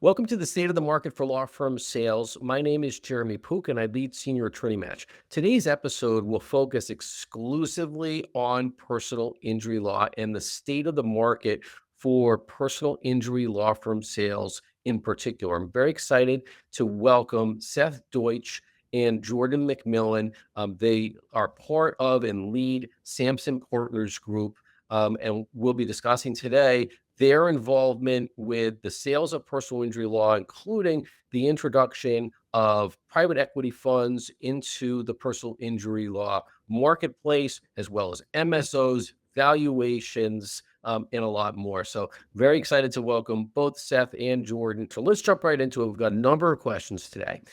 Welcome to the State of the Market for Law Firm Sales. My name is Jeremy Pook, and I lead Senior Attorney Match. Today's episode will focus exclusively on personal injury law and the state of the market for personal injury law firm sales in particular. I'm very excited to welcome Seth Deutsch and Jordan McMillan. They are part of and lead Samson Partners Group, and we'll be discussing today their involvement with the sales of personal injury law, including the introduction of private equity funds into the personal injury law marketplace, as well as MSOs, valuations, and a lot more. So very excited to welcome both Seth and Jordan. So let's jump right into it. We've got a number of questions today.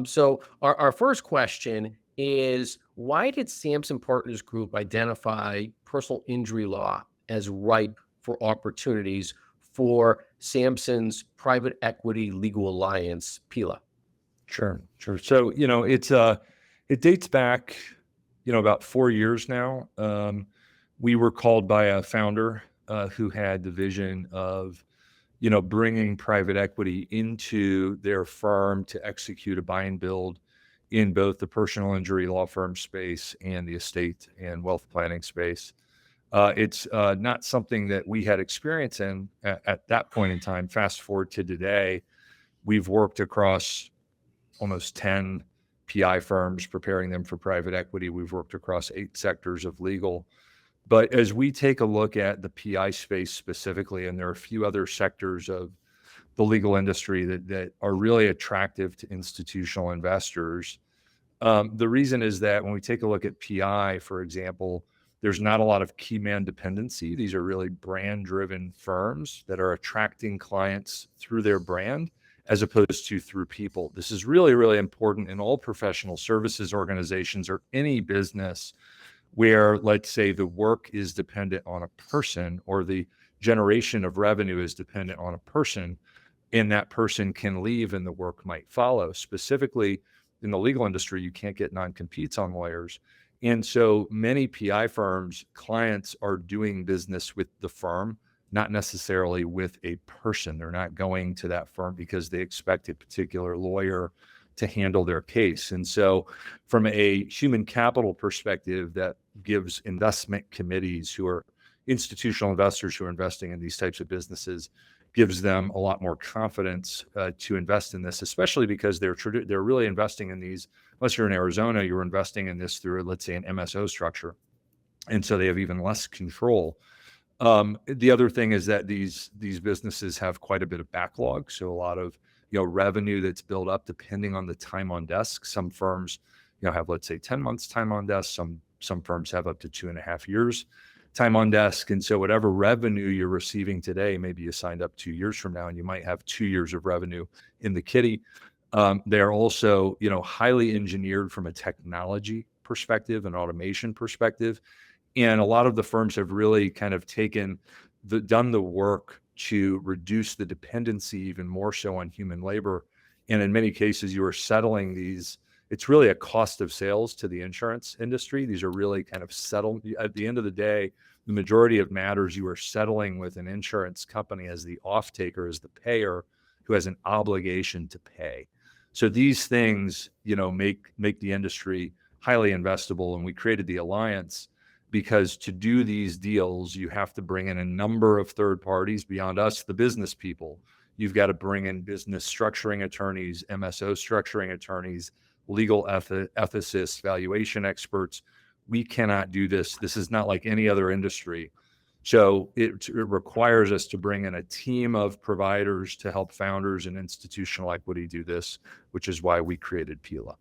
So our first question is, why did Samson Partners Group identify personal injury law as ripe for opportunities for Samson's private equity legal alliance, PILA? Sure. So, it dates back, about 4 years now. We were called by a founder who had the vision of, bringing private equity into their firm to execute a buy and build in both the personal injury law firm space and the estate and wealth planning space. It's not something that we had experience in at that point in time. Fast forward to today, we've worked across almost 10 PI firms, preparing them for private equity. We've worked across 8 sectors of legal. But as we take a look at the PI space specifically, and there are a few other sectors of the legal industry that are really attractive to institutional investors, the reason is that when we take a look at PI, for example, there's not a lot of key man dependency. These are really brand-driven firms that are attracting clients through their brand as opposed to through people. This is really, really important in all professional services organizations or any business where, let's say, the work is dependent on a person or the generation of revenue is dependent on a person, and that person can leave and the work might follow. Specifically, in the legal industry, you can't get non-competes on lawyers. And so many PI firms, clients are doing business with the firm, not necessarily with a person. They're not going to that firm because they expect a particular lawyer to handle their case. And so from a human capital perspective, that gives investment committees who are institutional investors who are investing in these types of businesses, gives them a lot more confidence to invest in this, especially because they're really investing in these. Unless you're in Arizona, you're investing in this through, let's say, an MSO structure. And so they have even less control. The other thing is that these businesses have quite a bit of backlog. So a lot of, revenue that's built up depending on the time on desk. Some firms, have, let's say, 10 months time on desk. Some firms have up to 2.5 years time on desk. And so whatever revenue you're receiving today, maybe you signed up 2 years from now and you might have 2 years of revenue in the kitty. They're also, highly engineered from a technology perspective and automation perspective. And a lot of the firms have really kind of done the work to reduce the dependency even more so on human labor. And in many cases, you are settling these. It's really a cost of sales to the insurance industry. These are really kind of settled. At the end of the day, the majority of matters you are settling with an insurance company as the off-taker, as the payer who has an obligation to pay. So these things, make the industry highly investable. And we created the alliance because to do these deals, you have to bring in a number of third parties beyond us, the business people. You've got to bring in business structuring attorneys, MSO structuring attorneys, legal ethicists, valuation experts. We cannot do this. This is not like any other industry. So it requires us to bring in a team of providers to help founders and institutional equity do this, which is why we created PILA.